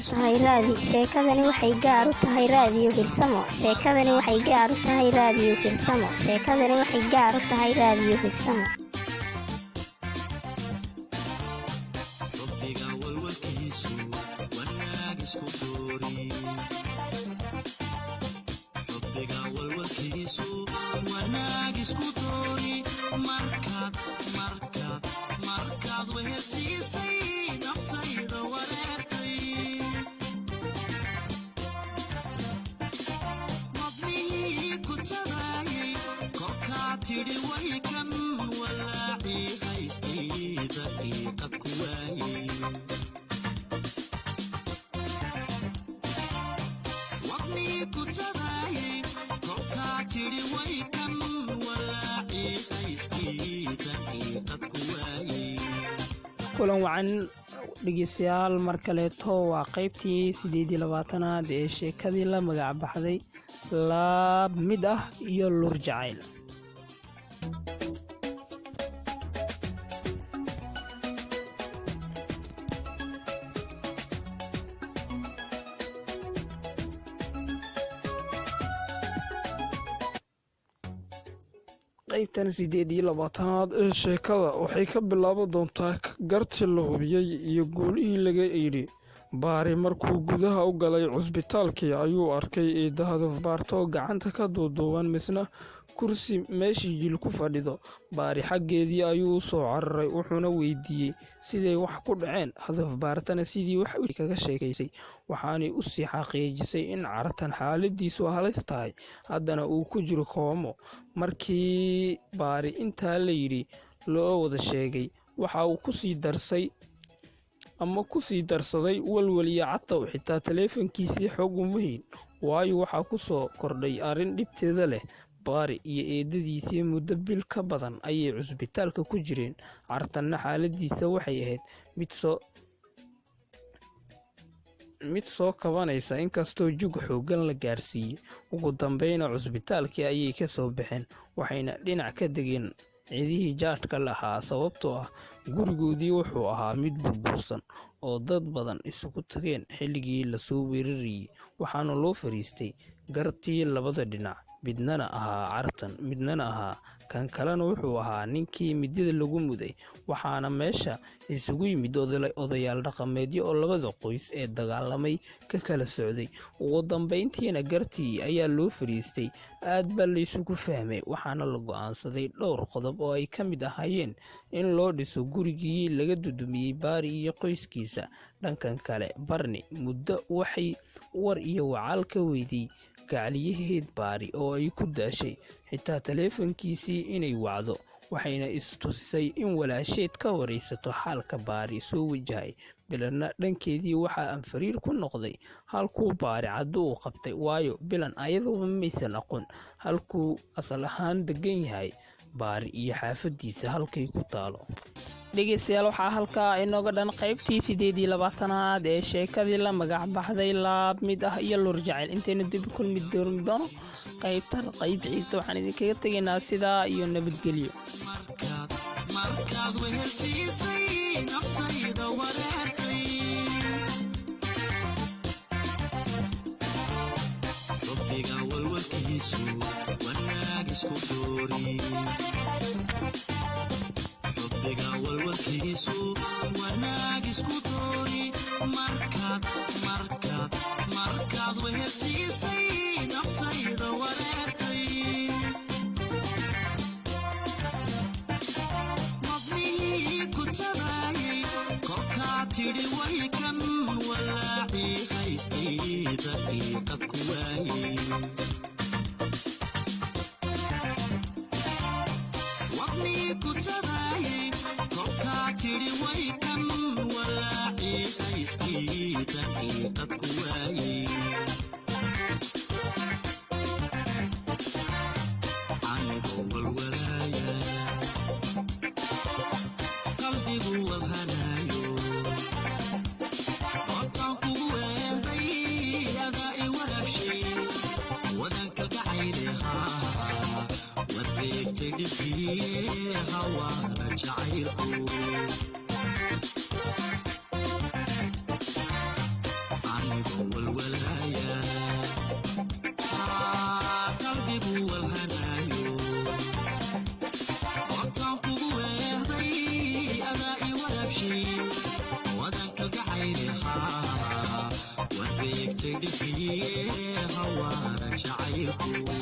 tahay raadi sheekadani waxay gaar u tahay raadiyo Hirsamo sheekadani waxay gaar u tahay raadiyo Hirsamo sheekadani waxay gaar u tahay raadiyo Hirsamo kulan wacan dhegeystayaal mar kaleeto waa qaybtii 28aad ee sheekadii la magac baxday laab mid ah iyo lur jacayl qaybtan 28aad ee sheekada waxay ka bilaaban doontaa gartii la hubiyay iyo guulihii laga eedhi baari markuu gudaha u galay cusbitaalkii ayuu arkay eedda hadaf baarto gacanta ka duuduuban misna kursi meeshii jil ku fadhido baari xaggeedii ayuu u soo cararay wuxuuna weydiiyey siday wax ku dhaceen hadaf baartana sidii wax kaga sheekaysay waxaanay u sii xaqiijisay in cartan xaaladiisu halis tahay haddana uu ku jiro koomo markii baari intaa la yidhi loo wada sheegay waxa uu ku sii darsaday walwal iyo catow xitaa taleefankiisii xog umuhiin waayo waxaa ku soo kordhay arrin dhibteeda leh baari iyo eedadiisii muddo bil ka badan ayay cusbitaalka ku jireen cartanna xaaladiisa waxay ahayd mid soo kabanaysa inkastoo jug xooggan la gaarsiiyey ugu dambeyna cusbitaalkii ayay ka soo baxeen waxayna dhinac ka degeen cidihii jaadhka lahaa sababtoo ah gurigoodii wuxuu ahaa mid burbursan oo dad badan isugu tageen xilligii lasoo weerarayey waxaana loo fariistay gartii labada dhinac midnana ahaa cartan midnana ahaa kan kalena wuxuu ahaa ninkii midida lagu muday waxaana meesha isugu yimid odayaal dhaqameedyo oo labada qoys ee dagaalamay ka kala socday ugu dambeyntiina gartii ayaa loo fariistay aad baa laysugu fahmay waxaana la go'aansaday dhowr qodob oo ay ka mid ahaayeen in loo dhiso gurigii laga dudumiyey baari iyo qoyskiisa dhankan kale barni muddo waxay war iyo wacaal ka weydiyey gacaliyaheed baari oo ay ku daashay xitaa taleefankiisii inay wacdo waxayna istusisay in walaasheed ka waraysato xaalka baari soo wajahay bilanna dhankeedii waxaa anfariir ku noqday halkuu baari caddo uu qabtay waayo bilan ayaduba maysan aqoon halkuu asal ahaan degan yahay baari iyo xaafadiisa halkay ku taalo dhegeystayaal waxaa halkaa inooga dhan qaybtii 28aad ee sheekadii la magac baxday laab mid ah iyo lur jacayl intaynu dib u kulmi doono qaybta ciidda waxaan idinkaga tegaynaa sidaa iyo nabadgelyo walwalkiisu wanaag isku doori markaad wehelsiisay naftayda wareertay maqnihii ku tabaayay korkaa tidhi way kan walaacii haystay daqiiqad ku waayay hawaana jacaylku bixiye hawaara jacaylku